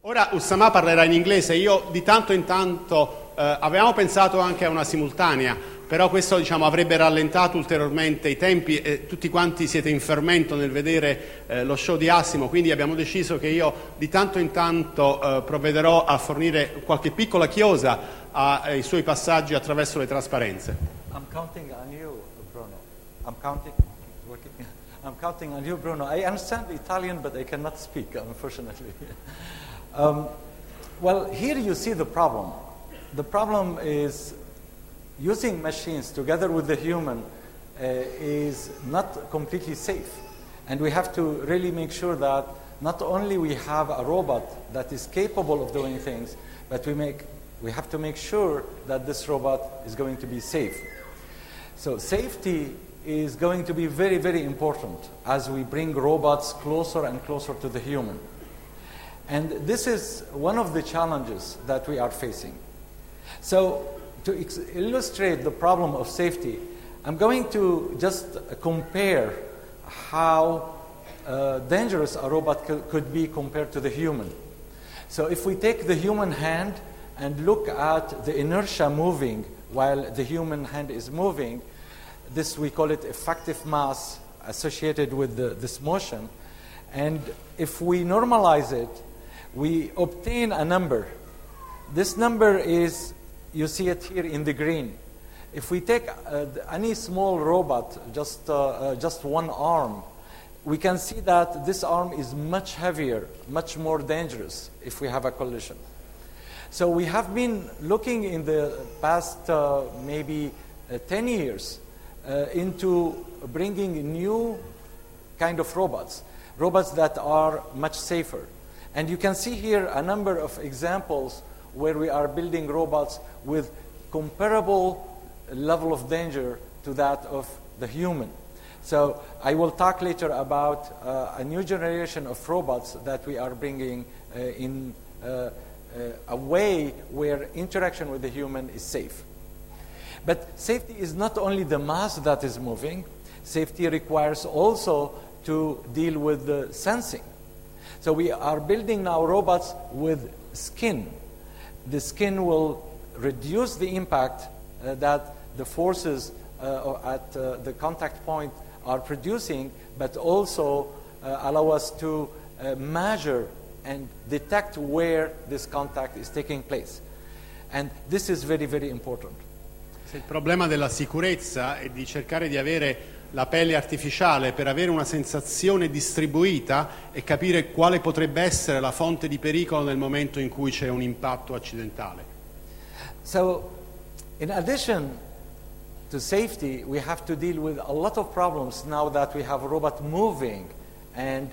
Ora Oussama parlerà in inglese, io di tanto in tanto avevamo pensato anche a una simultanea, però questo avrebbe rallentato ulteriormente i tempi e tutti quanti siete in fermento nel vedere lo show di Asimo, quindi abbiamo deciso che io di tanto in tanto provvederò a fornire qualche piccola chiosa ai suoi passaggi attraverso le trasparenze. I'm counting on you, Bruno. I'm counting on you, Bruno. I understand Italian, but I cannot speak, unfortunately. Well, here you see the problem. The problem is using machines together with the human is not completely safe. And we have to really make sure that not only we have a robot that is capable of doing things, but we have to make sure that this robot is going to be safe. So safety is going to be very, very important as we bring robots closer and closer to the human. And this is one of the challenges that we are facing. So to illustrate the problem of safety, I'm going to just compare how dangerous a robot could be compared to the human. So if we take the human hand and look at the inertia moving while the human hand is moving, this we call it effective mass associated with this motion. And if we normalize it, we obtain a number. This number is, you see it here in the green. If we take any small robot, just one arm, we can see that this arm is much heavier, much more dangerous if we have a collision. So we have been looking in the past maybe 10 years into bringing new kind of robots that are much safer. And you can see here a number of examples where we are building robots with comparable level of danger to that of the human. So I will talk later about a new generation of robots that we are bringing in a way where interaction with the human is safe. But safety is not only the mass that is moving. Safety requires also to deal with the sensing. So we are building now robots with skin. The skin will reduce the impact that the forces at the contact point are producing, but also allow us to measure and detect where this contact is taking place. And this is very, very important. Se il problema della sicurezza è di cercare di avere la pelle artificiale per avere una sensazione distribuita e capire quale potrebbe essere la fonte di pericolo nel momento in cui c'è un impatto accidentale. So, in addition to safety, we have to deal with a lot of problems now that we have a robot moving and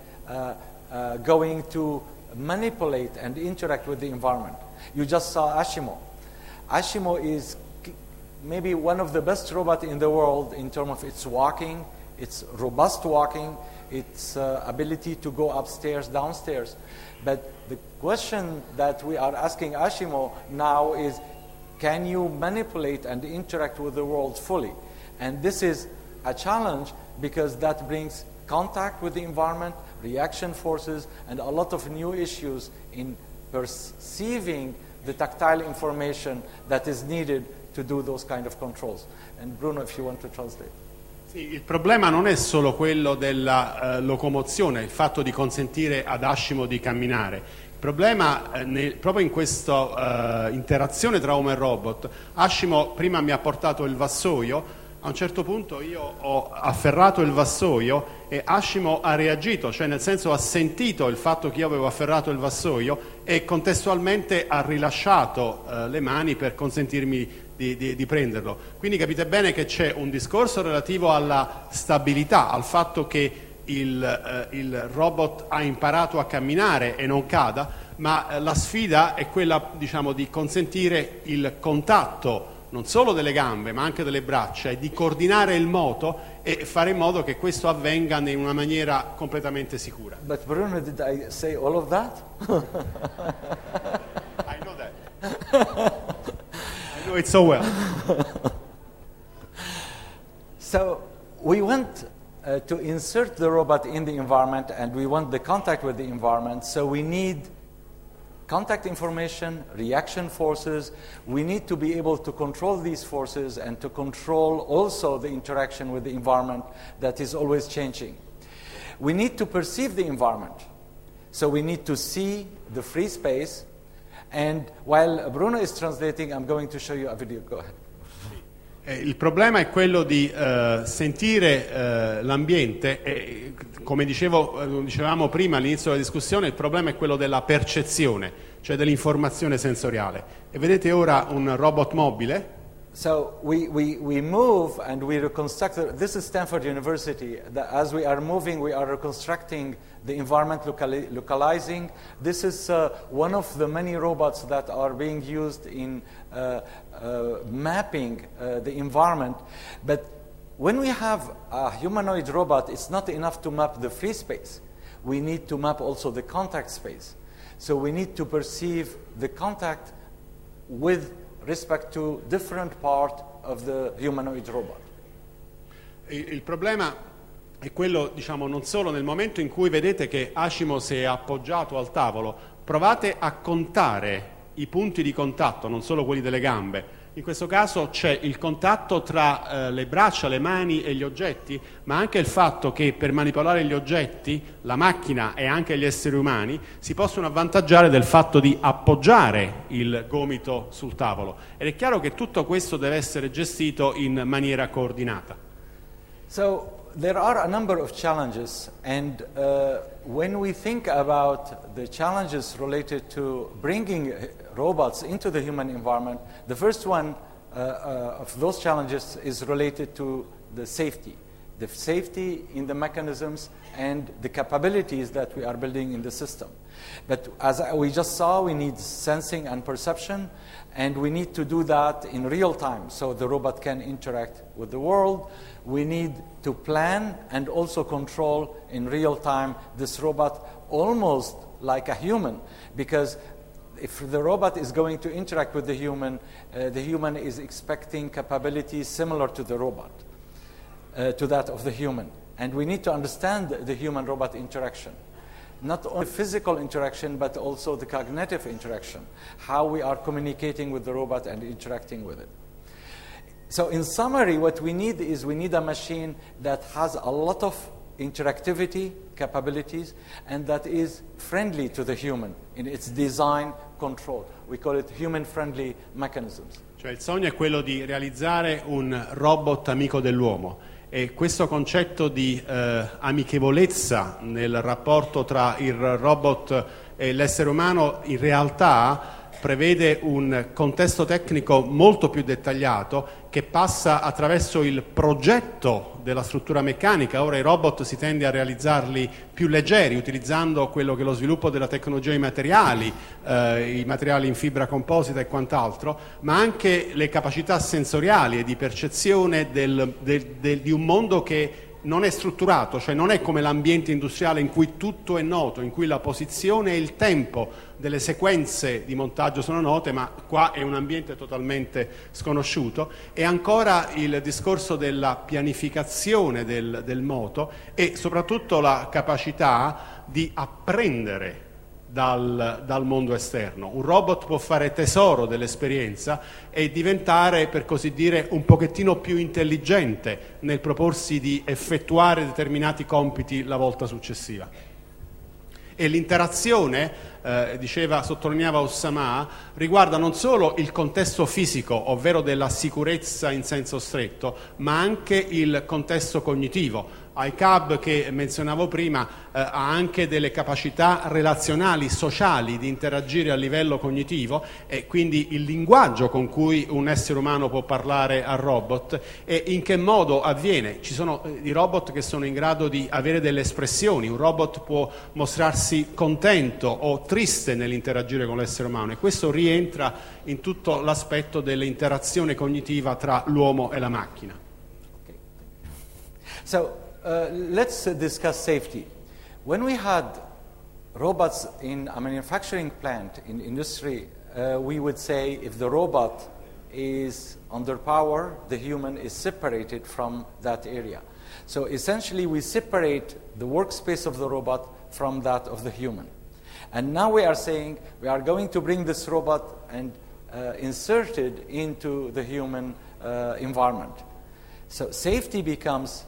going to manipulate and interact with the environment. You just saw Ashimo. Ashimo is maybe one of the best robots in the world in terms of its walking, its robust walking, its ability to go upstairs, downstairs. But the question that we are asking Ashimo now is, can you manipulate and interact with the world fully? And this is a challenge because that brings contact with the environment, reaction forces, and a lot of new issues in perceiving the tactile information that is needed to do those kind of controls. And Bruno, if you want to translate. Sì, il problema non è solo quello della locomozione, il fatto di consentire ad Ashimo di camminare. Il problema proprio in questa interazione tra uomo e robot, Ashimo prima mi ha portato il vassoio, a un certo punto io ho afferrato il vassoio e Ashimo ha reagito, cioè nel senso ha sentito il fatto che io avevo afferrato il vassoio e contestualmente ha rilasciato le mani per consentirmi di prenderlo. Quindi capite bene che c'è un discorso relativo alla stabilità, al fatto che il robot ha imparato a camminare e non cada, ma la sfida è quella, di consentire il contatto non solo delle gambe ma anche delle braccia e di coordinare il moto e fare in modo che questo avvenga in una maniera completamente sicura. But Bruno, did I say all of that? I know that. I know it so well. So we want to insert the robot in the environment and we want the contact with the environment, so we need contact information, reaction forces. We need to be able to control these forces and to control also the interaction with the environment that is always changing. We need to perceive the environment. So we need to see the free space. And while Bruno is translating, I'm going to show you a video. Go ahead. Il problema è quello di sentire l'ambiente e, come dicevamo prima all'inizio della discussione, il problema è quello della percezione, cioè dell'informazione sensoriale. E vedete ora un robot mobile. So we move and we reconstruct. This is Stanford University. As we are moving, we are reconstructing the environment, localizing. This is one of the many robots that are being used in mapping the environment. But when we have a humanoid robot, it's not enough to map the free space. We need to map also the contact space. So we need to perceive the contact with respect to different part of the humanoid robot. Il problema è quello, diciamo, non solo nel momento in cui vedete che Ashimo si è appoggiato al tavolo, provate a contare i punti di contatto, non solo quelli delle gambe. In questo caso c'è il contatto tra le braccia, le mani e gli oggetti, ma anche il fatto che per manipolare gli oggetti, la macchina e anche gli esseri umani si possono avvantaggiare del fatto di appoggiare il gomito sul tavolo. Ed è chiaro che tutto questo deve essere gestito in maniera coordinata. So there are a number of challenges, and when we think about the challenges related to bringing robots into the human environment, the first one of those challenges is related to the safety in the mechanisms and the capabilities that we are building in the system. But as we just saw, we need sensing and perception, and we need to do that in real time so the robot can interact with the world. We need to plan and also control in real time this robot almost like a human, because if the robot is going to interact with the human is expecting capabilities similar to the robot, to that of the human. And we need to understand the human-robot interaction. Not only physical interaction, but also the cognitive interaction, how we are communicating with the robot and interacting with it. So in summary, what we need is a machine that has a lot of interactivity capabilities and that is friendly to the human in its design control. We call it human-friendly mechanisms. Cioè il sogno è quello di realizzare un robot amico dell'uomo. E questo concetto di amichevolezza nel rapporto tra il robot e l'essere umano in realtà prevede un contesto tecnico molto più dettagliato che passa attraverso il progetto della struttura meccanica. Ora i robot si tende a realizzarli più leggeri utilizzando quello che è lo sviluppo della tecnologia dei materiali, i materiali in fibra composita e quant'altro, ma anche le capacità sensoriali e di percezione di un mondo che non è strutturato, cioè non è come l'ambiente industriale in cui tutto è noto, in cui la posizione e il tempo delle sequenze di montaggio sono note, ma qua è un ambiente totalmente sconosciuto. E ancora il discorso della pianificazione del moto e soprattutto la capacità di apprendere dal mondo esterno. Un robot può fare tesoro dell'esperienza e diventare, per così dire, un pochettino più intelligente nel proporsi di effettuare determinati compiti la volta successiva. E l'interazione, sottolineava Oussama, riguarda non solo il contesto fisico, ovvero della sicurezza in senso stretto, ma anche il contesto cognitivo. iCab, che menzionavo prima, ha anche delle capacità relazionali, sociali, di interagire a livello cognitivo, e quindi il linguaggio con cui un essere umano può parlare al robot e in che modo avviene. Ci sono i robot che sono in grado di avere delle espressioni. Un robot può mostrarsi contento o triste nell'interagire con l'essere umano, e questo rientra in tutto l'aspetto dell'interazione cognitiva tra l'uomo e la macchina. Okay. So, let's discuss safety. When we had robots in a manufacturing plant, in industry, we would say if the robot is under power, the human is separated from that area. So essentially we separate the workspace of the robot from that of the human. And now we are saying we are going to bring this robot and insert it into the human environment. So safety becomes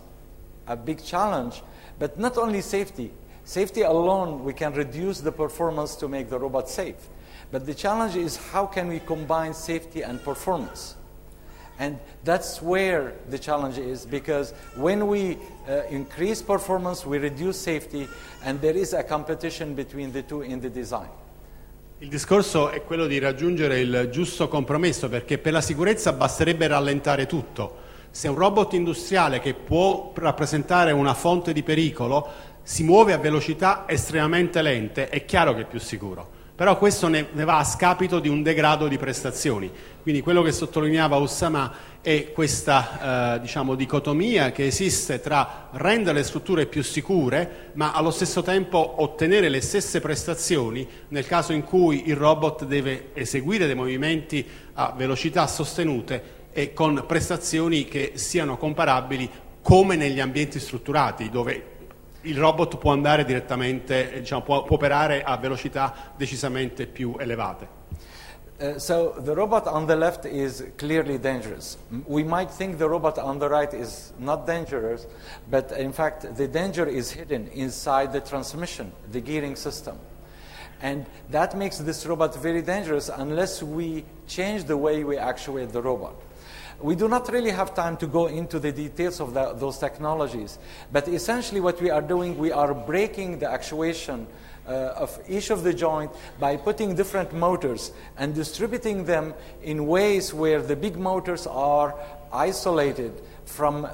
a big challenge, but not only safety. Safety alone, we can reduce the performance to make the robot safe. But the challenge is how can we combine safety and performance? And that's where the challenge is, because when we increase performance, we reduce safety, and there is a competition between the two in the design. Il discorso è quello di raggiungere il giusto compromesso, perché per la sicurezza basterebbe rallentare tutto. Se un robot industriale che può rappresentare una fonte di pericolo si muove a velocità estremamente lente, è chiaro che è più sicuro. Però questo ne va a scapito di un degrado di prestazioni. Quindi quello che sottolineava Oussama è questa dicotomia che esiste tra rendere le strutture più sicure, ma allo stesso tempo ottenere le stesse prestazioni nel caso in cui il robot deve eseguire dei movimenti a velocità sostenute e con prestazioni che siano comparabili come negli ambienti strutturati, dove il robot può andare direttamente, può operare a velocità decisamente più elevate. So the robot on the left is clearly dangerous. We might think the robot on the right is not dangerous, but in fact the danger is hidden inside the transmission, the gearing system. And that makes this robot very dangerous unless we change the way we actuate the robot. We do not really have time to go into the details of those technologies, but essentially what we are doing, we are breaking the actuation of each of the joint by putting different motors and distributing them in ways where the big motors are isolated from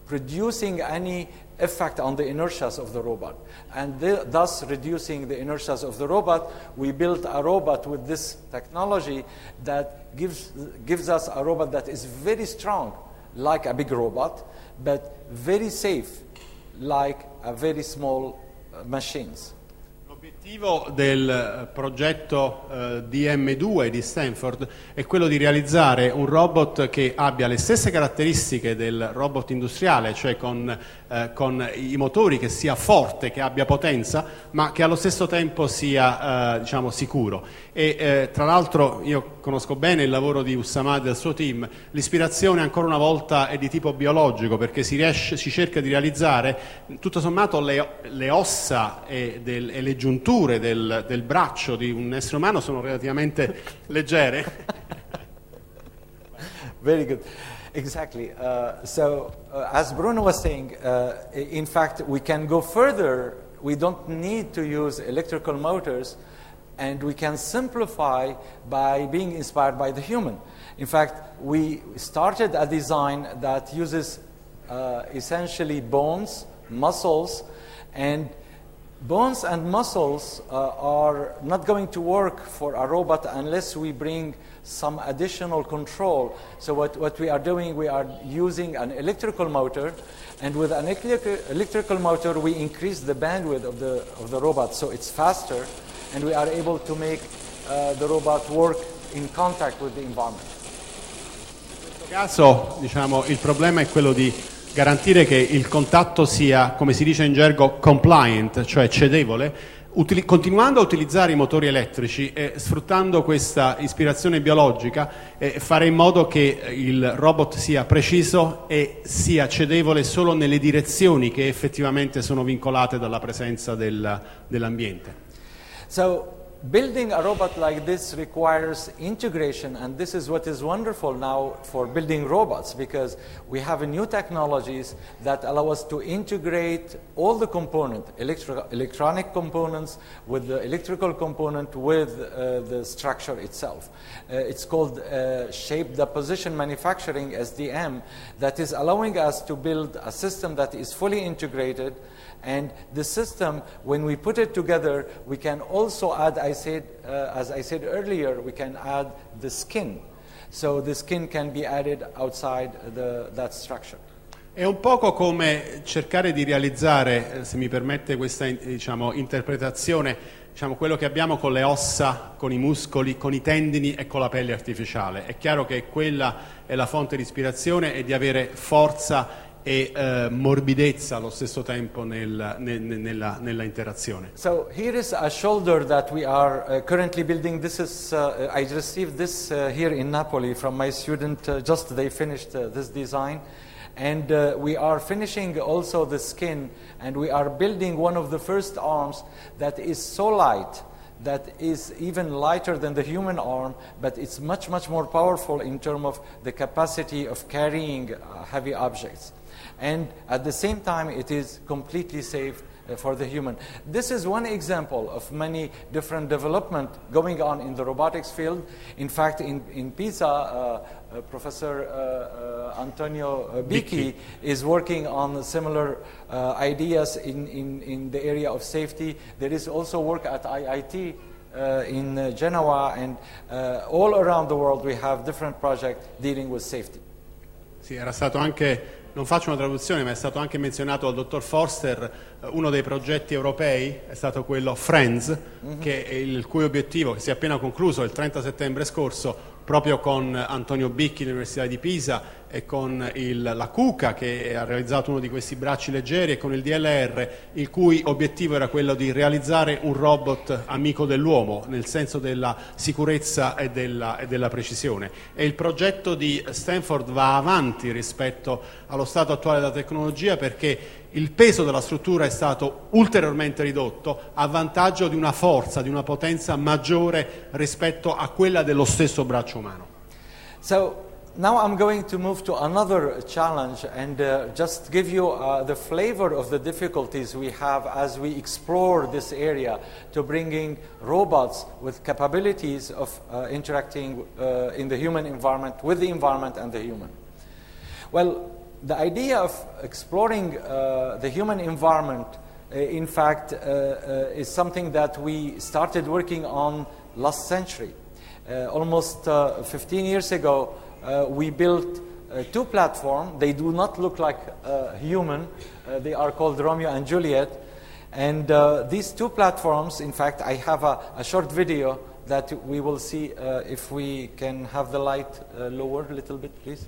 producing any effect on the inertias of the robot, and thus reducing the inertias of the robot. We built a robot with this technology that gives us a robot that is very strong, like a big robot, but very safe, like a very small machines. L'obiettivo del progetto DM2 di Stanford è quello di realizzare un robot che abbia le stesse caratteristiche del robot industriale, cioè con i motori, che sia forte, che abbia potenza, ma che allo stesso tempo sia sicuro. E tra l'altro io conosco bene il lavoro di Oussama e del suo team. L'ispirazione ancora una volta è di tipo biologico, perché si cerca di realizzare tutto sommato le ossa e le giunture del braccio di un essere umano sono relativamente leggere. Very good. Exactly. As Bruno was saying, in fact, we can go further. We don't need to use electrical motors, and we can simplify by being inspired by the human. In fact, we started a design that uses essentially bones, muscles, and bones and muscles are not going to work for a robot unless we bring some additional control. So what we are doing, we are using an electrical motor, and with an electrical motor we increase the bandwidth of the robot, so it's faster, and we are able to make the robot work in contact with the environment. In questo caso, il problema è quello di garantire che il contatto sia, come si dice in gergo, compliant, cioè cedevole, continuando a utilizzare i motori elettrici e sfruttando questa ispirazione biologica, fare in modo che il robot sia preciso e sia cedevole solo nelle direzioni che effettivamente sono vincolate dalla presenza dell'ambiente. So, building a robot like this requires integration, and this is what is wonderful now for building robots, because we have new technologies that allow us to integrate all the components, electronic components with the electrical component with the structure itself. It's called shape deposition manufacturing, SDM, that is allowing us to build a system that is fully integrated. And the system, when we put it together, we can also add, as I said earlier, we can add the skin. So the skin can be added outside that structure. È un poco come cercare di realizzare, se mi permette questa interpretazione, quello che abbiamo con le ossa, con i muscoli, con i tendini e con la pelle artificiale. È chiaro che quella è la fonte di ispirazione e di avere forza e morbidezza allo stesso tempo nella interazione. So here is a shoulder that we are currently building. This is I received this here in Napoli from my student. Just they finished this design, and we are finishing also the skin, and we are building one of the first arms that is so light, that is even lighter than the human arm, but it's much more powerful in terms of the capacity of carrying heavy objects. And at the same time, it is completely safe for the human. This is one example of many different development going on in the robotics field. In fact, in Pisa, Professor Antonio Bicchi is working on similar ideas in the area of safety. There is also work at IIT in Genoa, and all around the world we have different projects dealing with safety. Sì, era stato anche, non faccio una traduzione, ma è stato anche menzionato dal dottor Forster, uno dei progetti europei è stato quello Friends, il cui obiettivo, che si è appena concluso il 30 settembre scorso, proprio con Antonio Bicchi dell'Università di Pisa e con la Cuca, che ha realizzato uno di questi bracci leggeri, e con il DLR, il cui obiettivo era quello di realizzare un robot amico dell'uomo, nel senso della sicurezza e della precisione. E il progetto di Stanford va avanti rispetto allo stato attuale della tecnologia, perché il peso della struttura è stato ulteriormente ridotto a vantaggio di una forza, di una potenza maggiore rispetto a quella dello stesso braccio umano. So now I'm going to move to another challenge and just give you the flavor of the difficulties we have as we explore this area to bringing robots with capabilities of interacting in the human environment, with the environment and the human. Well, the idea of exploring the human environment, in fact, is something that we started working on last century. Almost 15 years ago, we built two platforms. They do not look like human. They are called Romeo and Juliet. And these two platforms, in fact, I have a short video that we will see if we can have the light lower a little bit, please.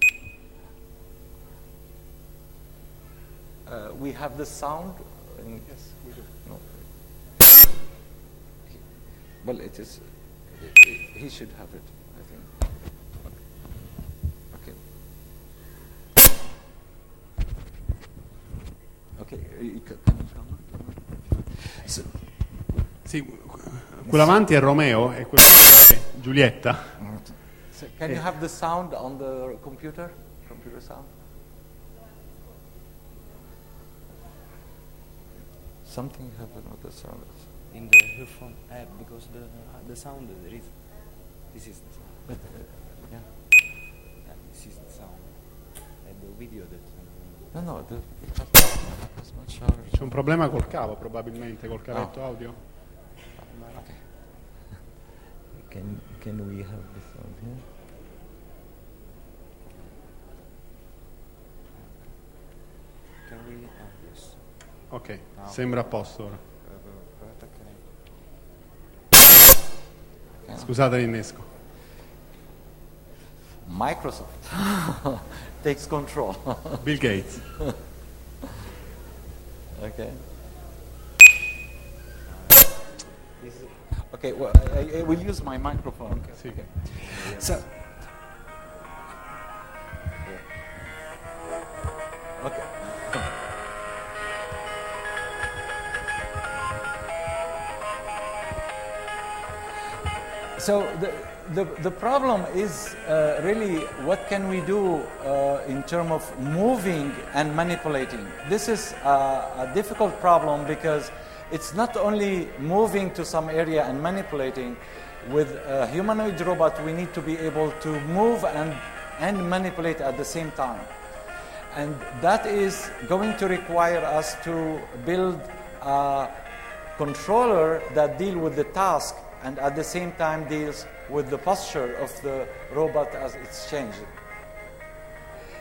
We have the sound. Yes, we do. No. Well, it is. He should have it, I think. Okay. So, sì, quello avanti è Romeo e quello è Giulietta. So can you have the sound on the computer? Computer sound? Something happened with the sound. In the earphone app, because the sound there is. This is the sound. But, yeah. This is the sound. And the video that. No, it has much louder. C'è un problema col cavo, probabilmente, col cavetto audio. Okay. Can we have the sound here? Can we? Yes. Ok, sembra a posto ora. Scusate l'innesco. Microsoft takes control. Bill Gates. Okay. Okay, well, I will use my microphone. Sì. Okay. So, okay. So the problem is really what can we do in terms of moving and manipulating. This is a difficult problem because it's not only moving to some area and manipulating. With a humanoid robot, we need to be able to move and manipulate at the same time. And that is going to require us to build a controller that deal with the task and at the same time deals with the posture of the robot as it's changing.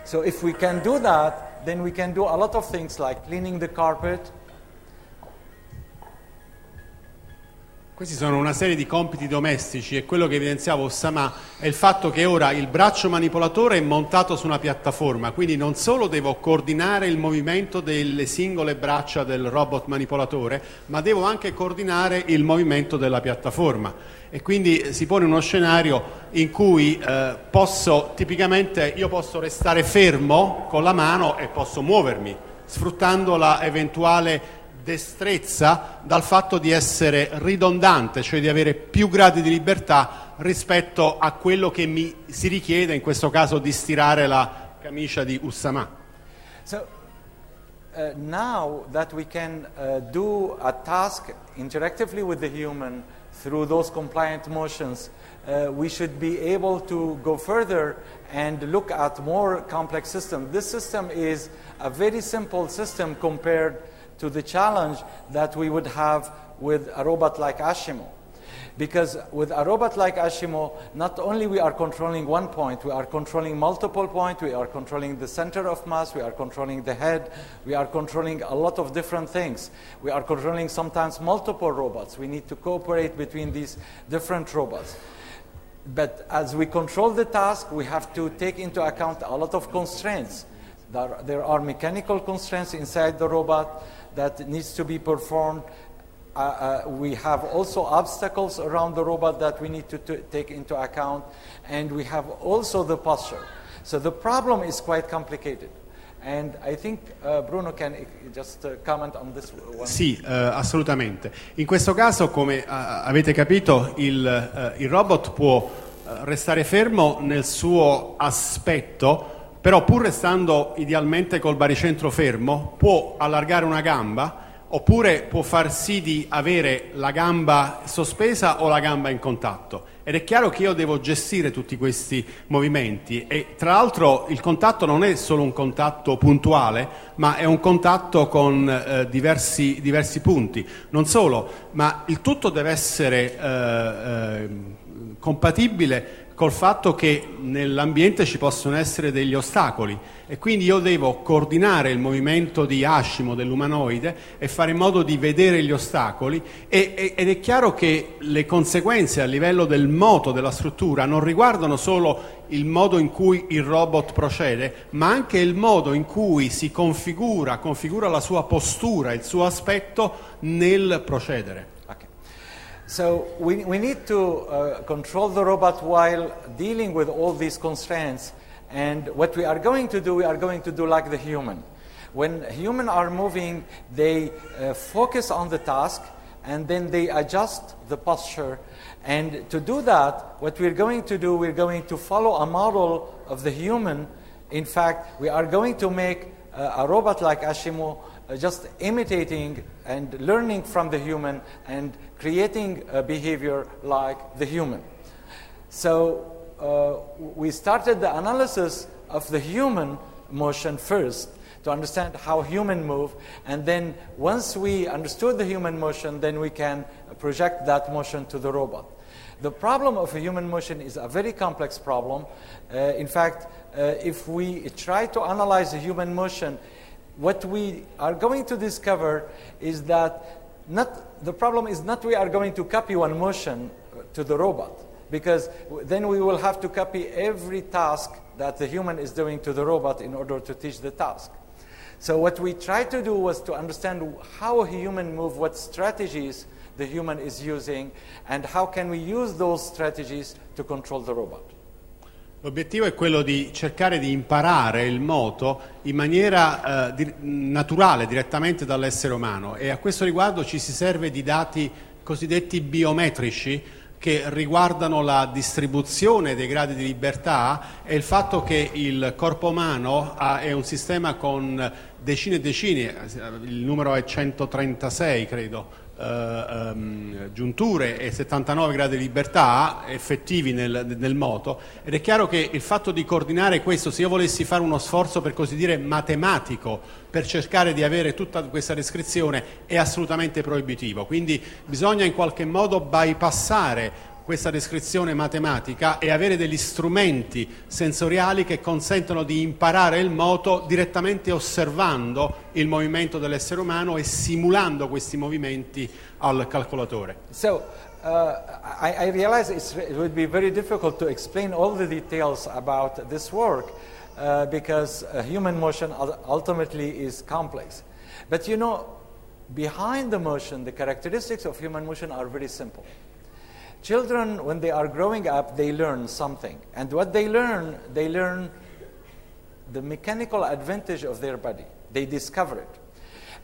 So if we can do that, then we can do a lot of things like cleaning the carpet, Questi sono una serie di compiti domestici e quello che evidenziava Oussama è il fatto che ora il braccio manipolatore è montato su una piattaforma, quindi non solo devo coordinare il movimento delle singole braccia del robot manipolatore, ma devo anche coordinare il movimento della piattaforma. E quindi si pone uno scenario in cui tipicamente io posso restare fermo con la mano e posso muovermi, sfruttando la eventuale destrezza dal fatto di essere ridondante, cioè di avere più gradi di libertà rispetto a quello che mi si richiede, in questo caso di stirare la camicia di Oussama. So, now that we can do a task interactively with the human through those compliant motions, we should be able to go further and look at more complex systems. This system is a very simple system compared to the challenge that we would have with a robot like Ashimo. Because with a robot like Ashimo, not only we are controlling one point, we are controlling multiple points, we are controlling the center of mass, we are controlling the head, we are controlling a lot of different things. We are controlling sometimes multiple robots. We need to cooperate between these different robots. But as we control the task, we have to take into account a lot of constraints. There are mechanical constraints inside the robot that needs to be performed. We have also obstacles around the robot that we need to take into account, and we have also the posture. So the problem is quite complicated. And I think Bruno can just comment on this one. Sì, assolutamente. In questo caso, come avete capito, il robot può restare fermo nel suo aspetto, però pur restando idealmente col baricentro fermo, può allargare una gamba oppure può far sì di avere la gamba sospesa o la gamba in contatto. Ed è chiaro che io devo gestire tutti questi movimenti e tra l'altro il contatto non è solo un contatto puntuale, ma è un contatto con diversi punti. Non solo, ma il tutto deve essere compatibile col fatto che nell'ambiente ci possono essere degli ostacoli e quindi io devo coordinare il movimento di Ashimo, dell'umanoide, e fare in modo di vedere gli ostacoli ed è chiaro che le conseguenze a livello del moto, della struttura, non riguardano solo il modo in cui il robot procede, ma anche il modo in cui si configura la sua postura, il suo aspetto nel procedere. So we need to control the robot while dealing with all these constraints. And what we are going to do like the human. When humans are moving, they focus on the task and then they adjust the posture. And to do that, what we're going to follow a model of the human. In fact, we are going to make a robot like Ashimo just imitating and learning from the human and creating a behavior like the human. So we started the analysis of the human motion first to understand how humans move, and then once we understood the human motion, then we can project that motion to the robot. The problem of a human motion is a very complex problem. In fact, if we try to analyze the human motion, what we are going to discover is that the problem is not we are going to copy one motion to the robot, because then we will have to copy every task that the human is doing to the robot in order to teach the task. So what we tried to do was to understand how a human moves, what strategies the human is using, and how can we use those strategies to control the robot. L'obiettivo è quello di cercare di imparare il moto in maniera naturale, direttamente dall'essere umano, e a questo riguardo ci si serve di dati cosiddetti biometrici che riguardano la distribuzione dei gradi di libertà e il fatto che il corpo umano è un sistema con decine e decine, il numero è 136 credo, giunture e 79 gradi di libertà effettivi nel moto, ed è chiaro che il fatto di coordinare questo, se io volessi fare uno sforzo per così dire matematico per cercare di avere tutta questa descrizione, è assolutamente proibitivo, quindi bisogna in qualche modo bypassare questa descrizione matematica e avere degli strumenti sensoriali che consentono di imparare il moto direttamente osservando il movimento dell'essere umano e simulando questi movimenti al calcolatore. So I realize it would be very difficult to explain all the details about this work because human motion ultimately is complex. But you know, behind the motion, the characteristics of human motion are very simple. Children, when they are growing up, they learn something. And what they learn the mechanical advantage of their body. They discover it.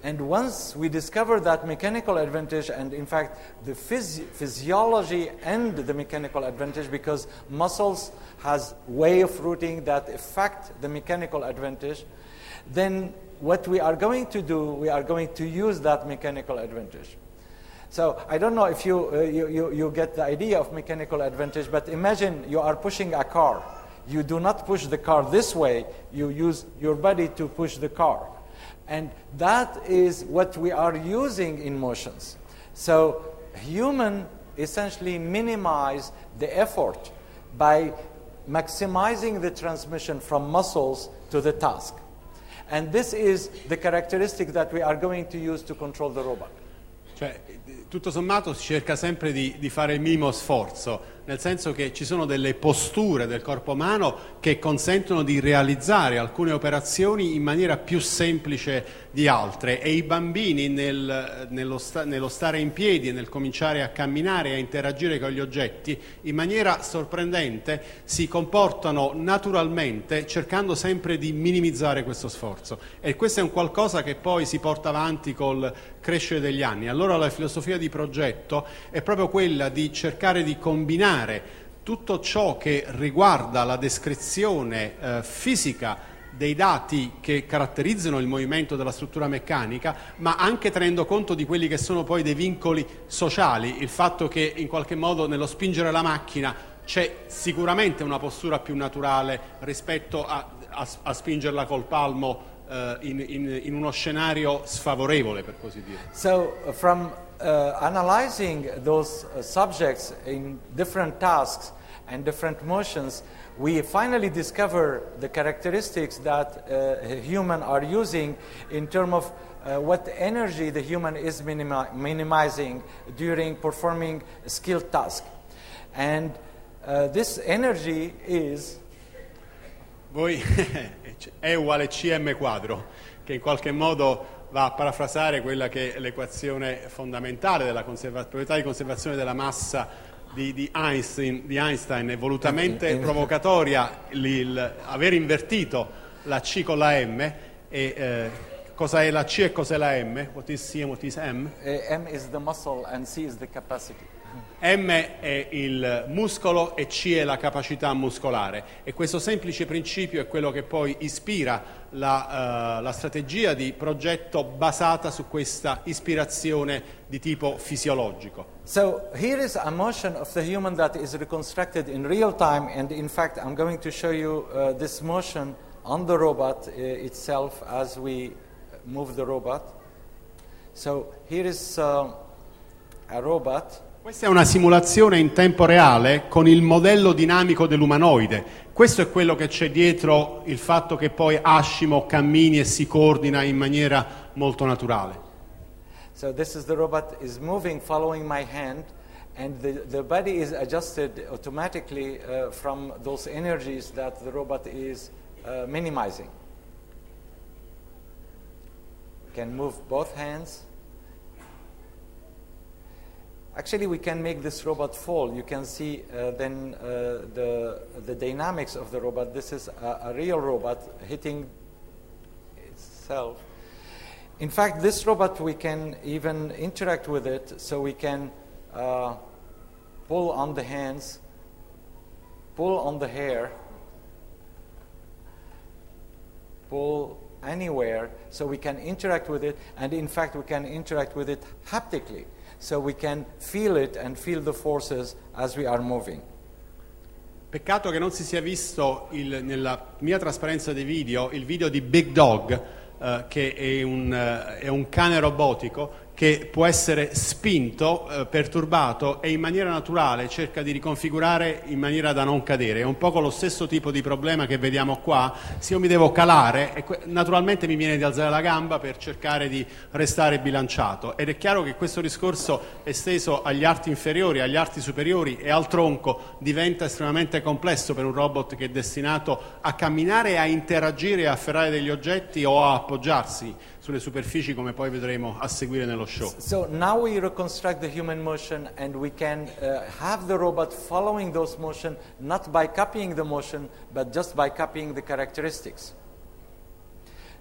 And once we discover that mechanical advantage, and in fact the physiology and the mechanical advantage, because muscles has way of routing that affect the mechanical advantage, then what we are going to do, we are going to use that mechanical advantage. So I don't know if you get the idea of mechanical advantage, but imagine you are pushing a car. You do not push the car this way, you use your body to push the car. And that is what we are using in motions. So human essentially minimize the effort by maximizing the transmission from muscles to the task. And this is the characteristic that we are going to use to control the robot. Cioè, tutto sommato si cerca sempre di fare il minimo sforzo, nel senso che ci sono delle posture del corpo umano che consentono di realizzare alcune operazioni in maniera più semplice di altre, e i bambini nello stare in piedi e nel cominciare a camminare e a interagire con gli oggetti in maniera sorprendente si comportano naturalmente, cercando sempre di minimizzare questo sforzo, e questo è un qualcosa che poi si porta avanti col crescere degli anni. Allora la filosofia di progetto è proprio quella di cercare di combinare tutto ciò che riguarda la descrizione fisica dei dati che caratterizzano il movimento della struttura meccanica, ma anche tenendo conto di quelli che sono poi dei vincoli sociali, il fatto che in qualche modo nello spingere la macchina c'è sicuramente una postura più naturale rispetto a spingerla col palmo in uno scenario sfavorevole, per così dire. So from analyzing those subjects in different tasks and different motions, we finally discover the characteristics that humans are using in terms of what energy the human is minimizing during performing a skilled task. And this energy is E uguale cm quadro, che in qualche modo va a parafrasare quella che è l'equazione fondamentale della proprietà di conservazione della massa di Einstein, è volutamente provocatoria aver invertito la C con la M. E cosa è la C e cos'è la M? What is C and what is M? M is the muscle and C is the capacity. M è il muscolo e C è la capacità muscolare, e questo semplice principio è quello che poi ispira la strategia di progetto basata su questa ispirazione di tipo fisiologico. So here is a motion of the human that is reconstructed in real time, and in fact I'm going to show you this motion on the robot itself as we move the robot. So here is a robot. Questa è una simulazione in tempo reale con il modello dinamico dell'umanoide. Questo è quello che c'è dietro il fatto che poi Ashimo cammini e si coordina in maniera molto naturale. So this is the robot is moving following my hand, and the body is adjusted automatically from those energies that the robot is minimizing. Can move both hands. Actually, we can make this robot fall. You can see then the dynamics of the robot. This is a real robot hitting itself. In fact, this robot, we can even interact with it, so we can pull on the hands, pull on the hair, pull anywhere, so we can interact with it, and in fact, we can interact with it haptically. So we can feel it and feel the forces as we are moving. Peccato che non si sia visto nella mia trasparenza dei video il video di Big Dog, che è un cane robotico che può essere spinto, perturbato e in maniera naturale cerca di riconfigurare in maniera da non cadere. È un poco lo stesso tipo di problema che vediamo qua. Se io mi devo calare, naturalmente mi viene di alzare la gamba per cercare di restare bilanciato, ed è chiaro che questo discorso esteso agli arti inferiori, agli arti superiori e al tronco diventa estremamente complesso per un robot che è destinato a camminare, a interagire e a afferrare degli oggetti o a appoggiarsi sulle superfici, come poi vedremo a seguire nello show. So now we reconstruct the human motion, and we can have the robot following those motion, not by copying the motion, but just by copying the characteristics.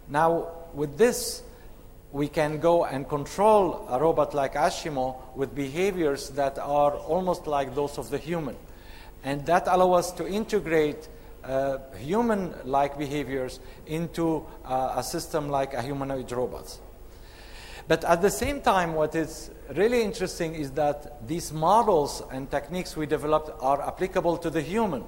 Now, with this, we can go and control a robot like Ashimo with behaviors that are almost like those of the human. And that allows us to integrate human-like behaviors into a system like a humanoid robot. But at the same time, what is really interesting is that these models and techniques we developed are applicable to the human.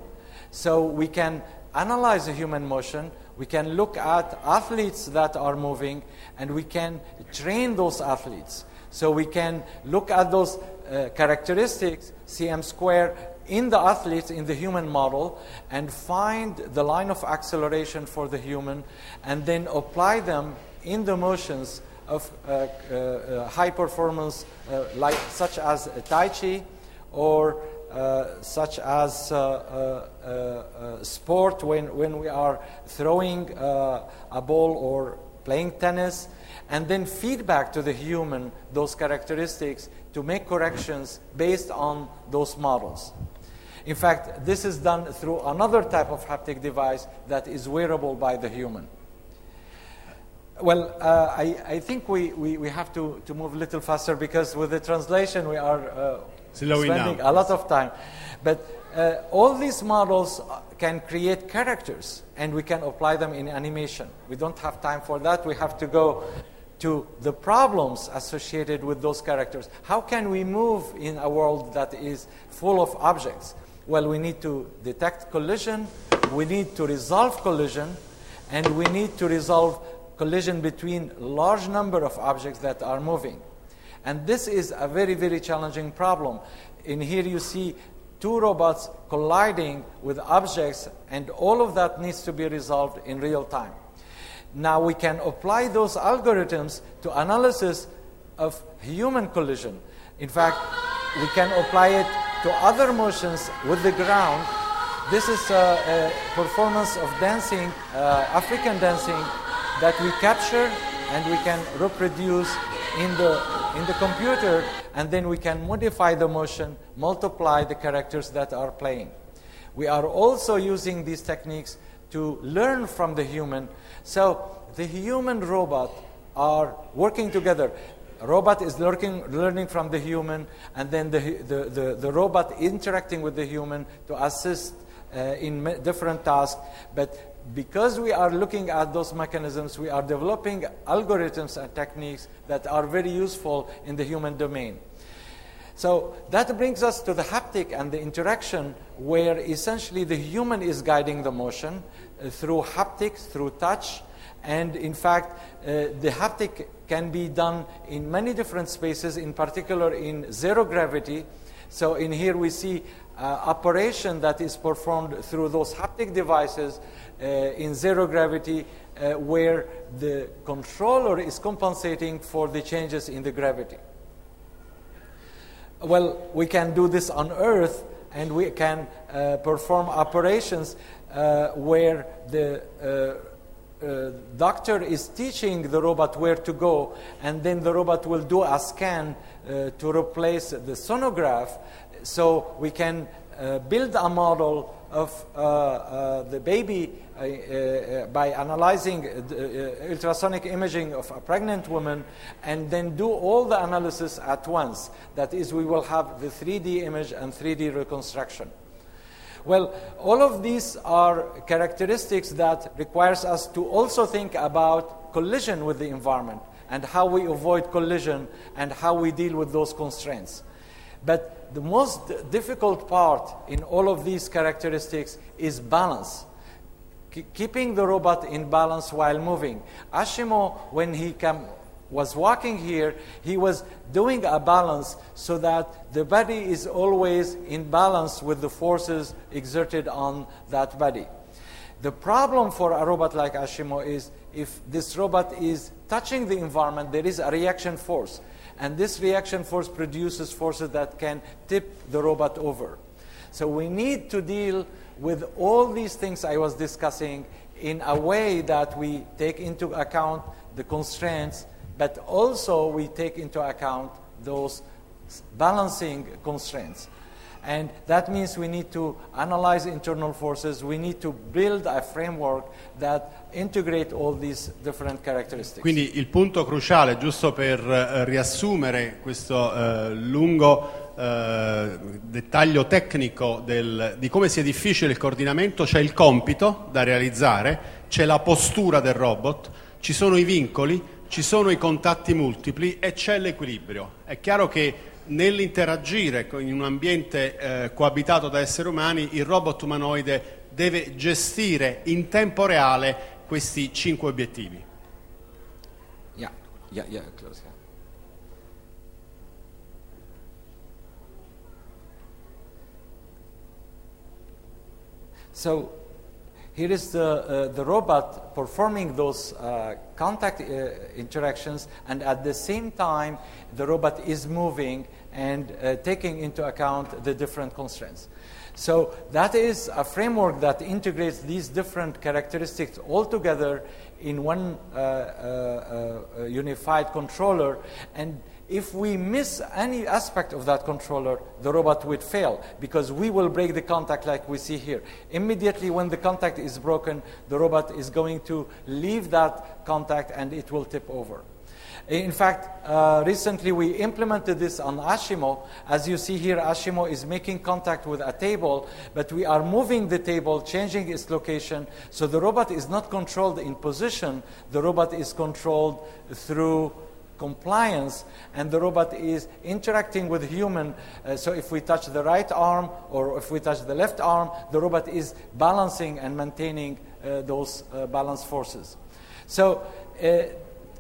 So we can analyze the human motion, we can look at athletes that are moving, and we can train those athletes. So we can look at those characteristics, CM square, in the athletes, in the human model, and find the line of acceleration for the human, and then apply them in the motions of high performance, such as Tai Chi, or such as sport when we are throwing a ball or playing tennis, and then feedback to the human those characteristics to make corrections based on those models. In fact, this is done through another type of haptic device that is wearable by the human. Well, I think we have to move a little faster, because with the translation we are spending a lot of time. But all these models can create characters, and we can apply them in animation. We don't have time for that. We have to go to the problems associated with those characters. How can we move in a world that is full of objects? Well, we need to detect collision, we need to resolve collision, and we need to resolve collision between a large number of objects that are moving. And this is a very, very challenging problem. In here you see two robots colliding with objects, and all of that needs to be resolved in real time. Now we can apply those algorithms to analysis of human collision. In fact, we can apply it to other motions with the ground. This is a performance of dancing, African dancing, that we capture and we can reproduce in the computer, and then we can modify the motion, multiply the characters that are playing. We are also using these techniques to learn from the human. So the human robot are working together. A robot is learning from the human, and then the robot interacting with the human to assist in different tasks. But because we are looking at those mechanisms, we are developing algorithms and techniques that are very useful in the human domain. So that brings us to the haptic and the interaction, where essentially the human is guiding the motion through haptics, through touch. And in fact, the haptic can be done in many different spaces, in particular in zero gravity. So in here we see operation that is performed through those haptic devices in zero gravity, where the controller is compensating for the changes in the gravity. Well, we can do this on Earth, and we can perform operations where the doctor is teaching the robot where to go, and then the robot will do a scan to replace the sonograph. So we can build a model of the baby by analyzing ultrasonic imaging of a pregnant woman, and then do all the analysis at once. That is, we will have the 3D image and 3D reconstruction. Well, all of these are characteristics that requires us to also think about collision with the environment, and how we avoid collision, and how we deal with those constraints. But the most difficult part in all of these characteristics is balance. Keeping the robot in balance while moving. Ashimo, when he was walking here, he was doing a balance so that the body is always in balance with the forces exerted on that body. The problem for a robot like Ashimo is if this robot is touching the environment, there is a reaction force. And this reaction force produces forces that can tip the robot over. So we need to deal with all these things I was discussing in a way that we take into account the constraints, but also we take into account those balancing constraints. And that means we need to analyze internal forces. We need to build a framework that integrate all these different characteristics. Quindi il punto cruciale, giusto per riassumere questo lungo dettaglio tecnico di come sia difficile il coordinamento, c'è il compito da realizzare, c'è la postura del robot, ci sono i vincoli, ci sono i contatti multipli e c'è l'equilibrio. È chiaro che nell'interagire in un ambiente coabitato da esseri umani, il robot umanoide deve gestire in tempo reale questi 5 obiettivi. Yeah, close. Yeah. So here is the robot performing those contact interactions, and at the same time, the robot is moving and taking into account the different constraints. So that is a framework that integrates these different characteristics all together in one unified controller. And if we miss any aspect of that controller, the robot would fail because we will break the contact like we see here. Immediately when the contact is broken, the robot is going to leave that contact and it will tip over. In fact, recently we implemented this on Ashimo. As you see here, Ashimo is making contact with a table, but we are moving the table, changing its location, so the robot is not controlled in position. The robot is controlled through compliance, and the robot is interacting with human. So if we touch the right arm or if we touch the left arm, the robot is balancing and maintaining those balance forces. So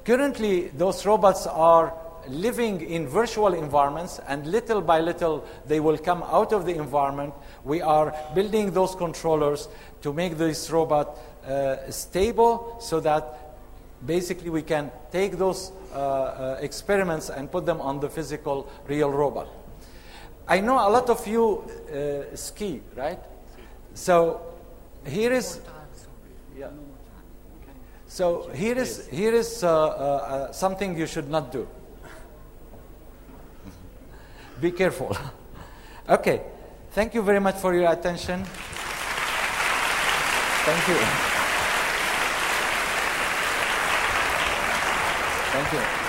currently, those robots are living in virtual environments, and little by little, they will come out of the environment. We are building those controllers to make this robot stable so that basically we can take those experiments and put them on the physical, real robot. I know a lot of you ski, right? So here is... Yeah. So here is something you should not do. Be careful. Okay. Thank you very much for your attention. Thank you. Thank you.